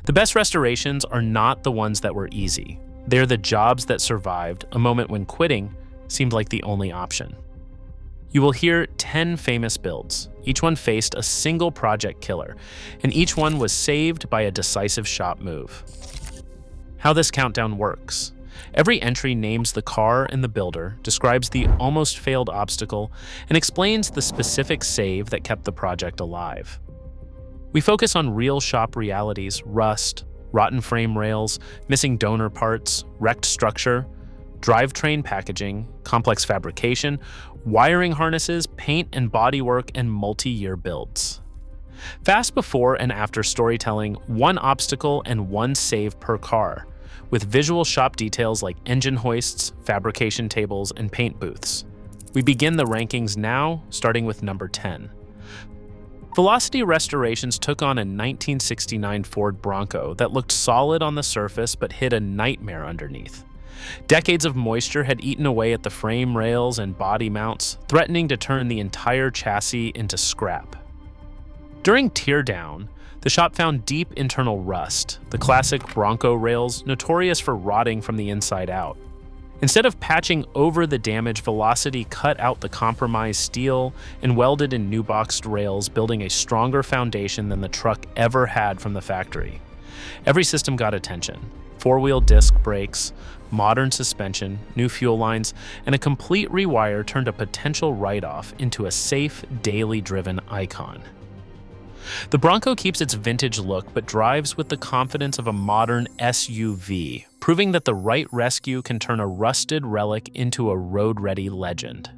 The best restorations are not the ones that were easy. They're the jobs that survived a moment when quitting seemed like the only option. You will hear 10 famous builds. Each one faced a single project killer, and each one was saved by a decisive shop move. How this countdown works. Every entry names the car and the builder, describes the almost failed obstacle, and explains the specific save that kept the project alive. We focus on real shop realities: rust, rotten frame rails, missing donor parts, wrecked structure, drivetrain packaging, complex fabrication, wiring harnesses, paint and bodywork, and multi-year builds. Fast before and after storytelling, one obstacle and one save per car, with visual shop details like engine hoists, fabrication tables, and paint booths. We begin the rankings now, starting with number 10. Velocity Restorations took on a 1969 Ford Bronco that looked solid on the surface but hid a nightmare underneath. Decades of moisture had eaten away at the frame rails and body mounts, threatening to turn the entire chassis into scrap. During teardown, the shop found deep internal rust, the classic Bronco rails notorious for rotting from the inside out. Instead of patching over the damage, Velocity cut out the compromised steel and welded in new boxed rails, building a stronger foundation than the truck ever had from the factory. Every system got attention: four-wheel disc brakes, modern suspension, new fuel lines, and a complete rewire turned a potential write-off into a safe, daily driven icon. The Bronco keeps its vintage look but drives with the confidence of a modern SUV, proving that the right rescue can turn a rusted relic into a road-ready legend.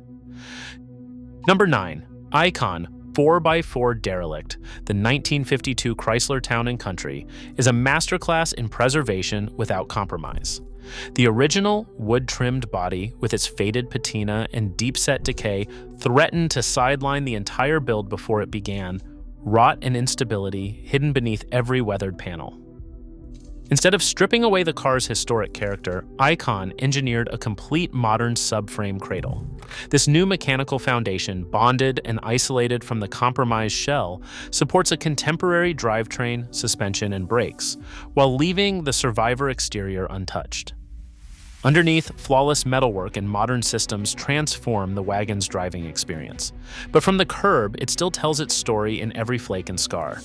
Number 9. Icon 4x4 Derelict, the 1952 Chrysler Town & Country, is a masterclass in preservation without compromise. The original wood-trimmed body, with its faded patina and deep-set decay, threatened to sideline the entire build before it began, rot and instability hidden beneath every weathered panel. Instead of stripping away the car's historic character, Icon engineered a complete modern subframe cradle. This new mechanical foundation, bonded and isolated from the compromised shell, supports a contemporary drivetrain, suspension, and brakes, while leaving the survivor exterior untouched. Underneath, flawless metalwork and modern systems transform the wagon's driving experience. But from the curb, it still tells its story in every flake and scar.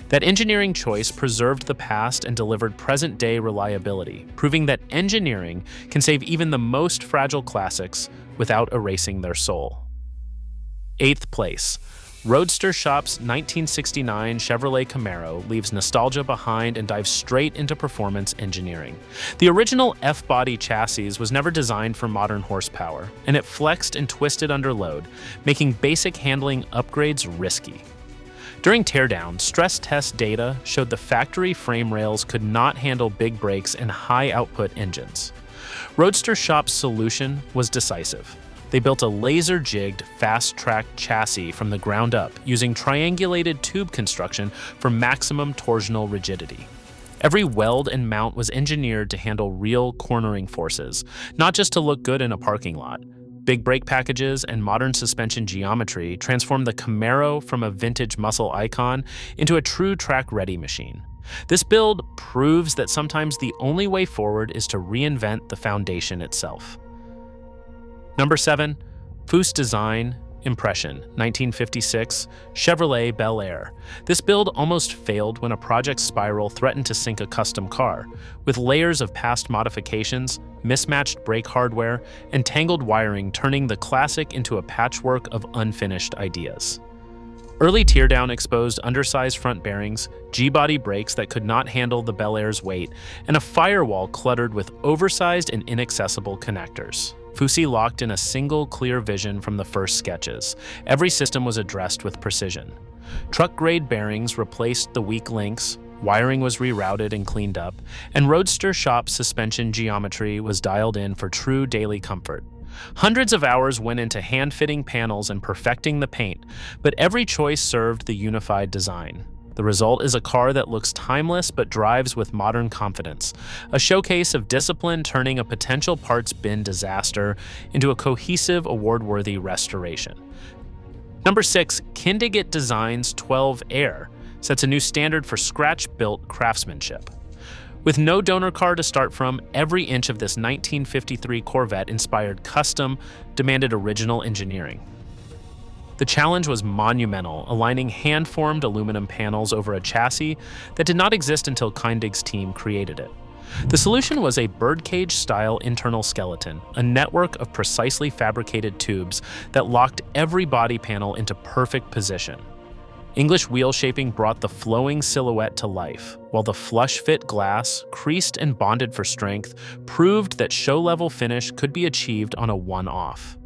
That engineering choice preserved the past and delivered present-day reliability, proving that engineering can save even the most fragile classics without erasing their soul. 8th place. Roadster Shop's 1969 Chevrolet Camaro leaves nostalgia behind and dives straight into performance engineering. The original F-body chassis was never designed for modern horsepower, and it flexed and twisted under load, making basic handling upgrades risky. During teardown, stress test data showed the factory frame rails could not handle big brakes and high-output engines. Roadster Shop's solution was decisive. They built a laser-jigged, fast-track chassis from the ground up, using triangulated tube construction for maximum torsional rigidity. Every weld and mount was engineered to handle real cornering forces, not just to look good in a parking lot. Big brake packages and modern suspension geometry transformed the Camaro from a vintage muscle icon into a true track-ready machine. This build proves that sometimes the only way forward is to reinvent the foundation itself. Number 7. Foose Design Impression 1956 Chevrolet Bel Air. This build almost failed when a project spiral threatened to sink a custom car, with layers of past modifications, mismatched brake hardware, and tangled wiring turning the classic into a patchwork of unfinished ideas. Early teardown exposed undersized front bearings, G-body brakes that could not handle the Bel Air's weight, and a firewall cluttered with oversized and inaccessible connectors. Foose locked in a single clear vision from the first sketches. Every system was addressed with precision. Truck-grade bearings replaced the weak links, wiring was rerouted and cleaned up, and Roadster Shop's suspension geometry was dialed in for true daily comfort. Hundreds of hours went into hand-fitting panels and perfecting the paint, but every choice served the unified design. The result is a car that looks timeless but drives with modern confidence, a showcase of discipline turning a potential parts bin disaster into a cohesive, award-worthy restoration. Number 6. Kindigit Designs 12 Air, sets a new standard for scratch-built craftsmanship. With no donor car to start from, every inch of this 1953 Corvette inspired custom, demanded original engineering. The challenge was monumental, aligning hand-formed aluminum panels over a chassis that did not exist until Kindig's team created it. The solution was a birdcage-style internal skeleton, a network of precisely fabricated tubes that locked every body panel into perfect position. English wheel shaping brought the flowing silhouette to life, while the flush-fit glass, creased and bonded for strength, proved that show-level finish could be achieved on a one-off.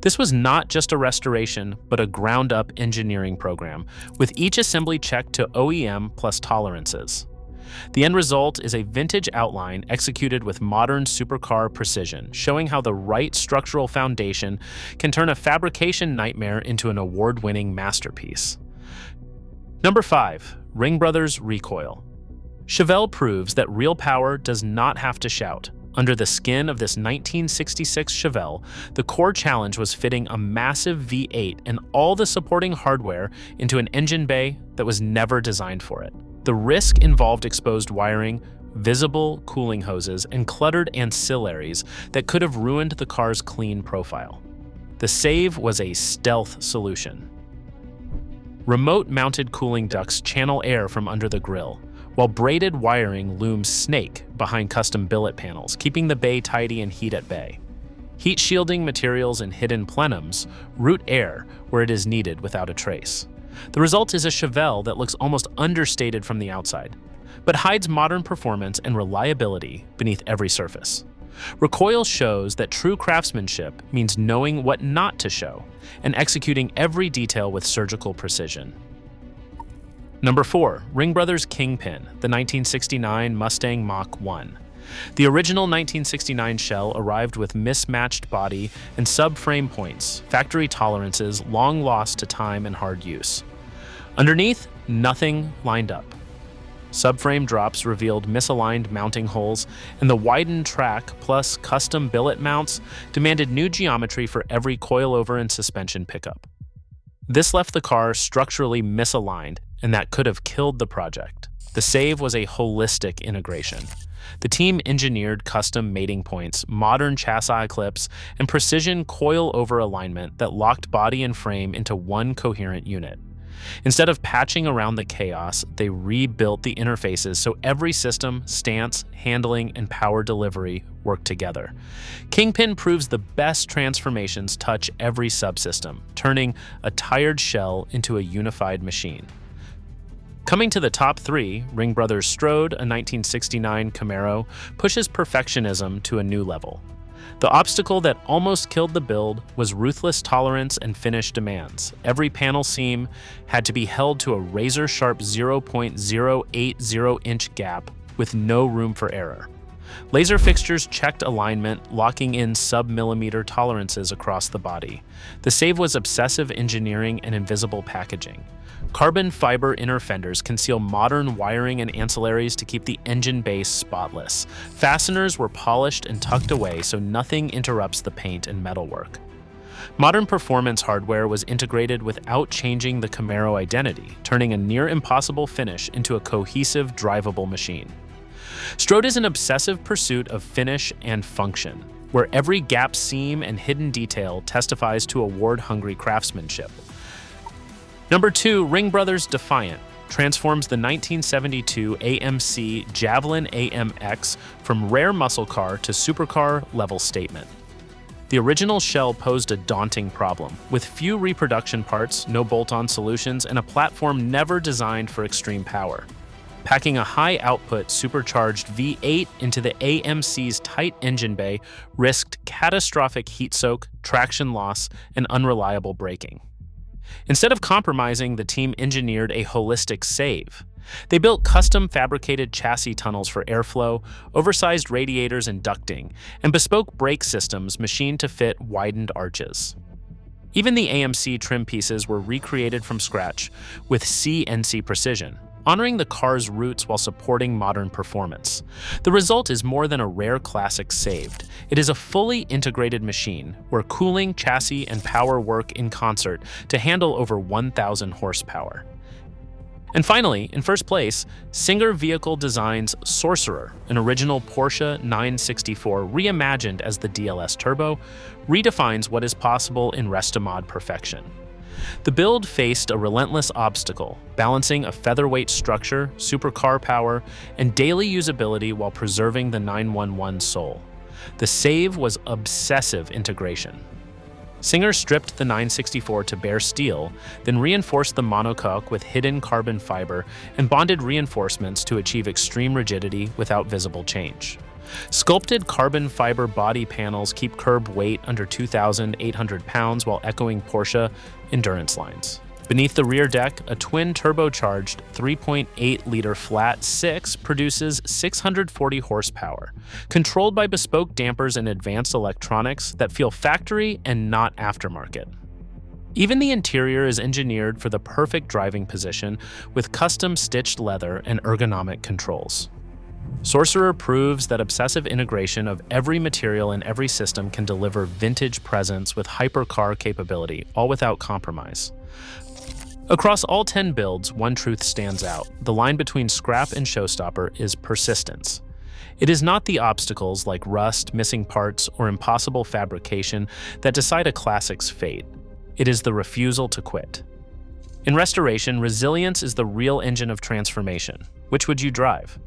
This was not just a restoration, but a ground-up engineering program, with each assembly checked to OEM plus tolerances. The end result is a vintage outline executed with modern supercar precision, showing how the right structural foundation can turn a fabrication nightmare into an award-winning masterpiece. Number 5. Ring Brothers Recoil. Chevelle proves that real power does not have to shout. Under the skin of this 1966 Chevelle, the core challenge was fitting a massive V8 and all the supporting hardware into an engine bay that was never designed for it. The risk involved exposed wiring, visible cooling hoses, and cluttered ancillaries that could have ruined the car's clean profile. The save was a stealth solution. Remote-mounted cooling ducts channel air from under the grille, while braided wiring looms snake behind custom billet panels, keeping the bay tidy and heat at bay. Heat shielding materials and hidden plenums route air where it is needed without a trace. The result is a Chevelle that looks almost understated from the outside, but hides modern performance and reliability beneath every surface. Recoil shows that true craftsmanship means knowing what not to show and executing every detail with surgical precision. Number 4. Ring Brothers Kingpin, the 1969 Mustang Mach 1. The original 1969 shell arrived with mismatched body and subframe points, factory tolerances long lost to time and hard use. Underneath, nothing lined up. Subframe drops revealed misaligned mounting holes, and the widened track plus custom billet mounts demanded new geometry for every coilover and suspension pickup. This left the car structurally misaligned, and that could have killed the project. The save was a holistic integration. The team engineered custom mating points, modern chassis clips, and precision coil-over alignment that locked body and frame into one coherent unit. Instead of patching around the chaos, they rebuilt the interfaces so every system, stance, handling, and power delivery worked together. Kingpin proves the best transformations touch every subsystem, turning a tired shell into a unified machine. Coming to the top 3, Ring Brothers Strode, a 1969 Camaro, pushes perfectionism to a new level. The obstacle that almost killed the build was ruthless tolerance and finish demands. Every panel seam had to be held to a razor-sharp 0.080-inch gap with no room for error. Laser fixtures checked alignment, locking in sub-millimeter tolerances across the body. The save was obsessive engineering and invisible packaging. Carbon fiber inner fenders conceal modern wiring and ancillaries to keep the engine base spotless. Fasteners were polished and tucked away so nothing interrupts the paint and metalwork. Modern performance hardware was integrated without changing the Camaro identity, turning a near-impossible finish into a cohesive, drivable machine. Strode is an obsessive pursuit of finish and function, where every gap seam and hidden detail testifies to award-hungry craftsmanship. Number 2, Ring Brothers Defiant transforms the 1972 AMC Javelin AMX from rare muscle car to supercar level statement. The original shell posed a daunting problem, with few reproduction parts, no bolt-on solutions, and a platform never designed for extreme power. Packing a high-output supercharged V8 into the AMC's tight engine bay risked catastrophic heat soak, traction loss, and unreliable braking. Instead of compromising, the team engineered a holistic save. They built custom fabricated chassis tunnels for airflow, oversized radiators and ducting, and bespoke brake systems machined to fit widened arches. Even the AMC trim pieces were recreated from scratch with CNC precision, honoring the car's roots while supporting modern performance. The result is more than a rare classic saved. It is a fully integrated machine where cooling, chassis, and power work in concert to handle over 1,000 horsepower. And finally, in first place, Singer Vehicle Design's Sorcerer, an original Porsche 964 reimagined as the DLS Turbo, redefines what is possible in restomod perfection. The build faced a relentless obstacle, balancing a featherweight structure, supercar power, and daily usability while preserving the 911 soul. The save was obsessive integration. Singer stripped the 964 to bare steel, then reinforced the monocoque with hidden carbon fiber and bonded reinforcements to achieve extreme rigidity without visible change. Sculpted carbon fiber body panels keep curb weight under 2,800 pounds while echoing Porsche endurance lines. Beneath the rear deck, a twin turbocharged 3.8-liter flat 6 produces 640 horsepower, controlled by bespoke dampers and advanced electronics that feel factory and not aftermarket. Even the interior is engineered for the perfect driving position with custom stitched leather and ergonomic controls. Sorcerer proves that obsessive integration of every material in every system can deliver vintage presence with hypercar capability, all without compromise. Across all 10 builds, one truth stands out. The line between scrap and showstopper is persistence. It is not the obstacles like rust, missing parts, or impossible fabrication that decide a classic's fate. It is the refusal to quit. In restoration, resilience is the real engine of transformation. Which would you drive?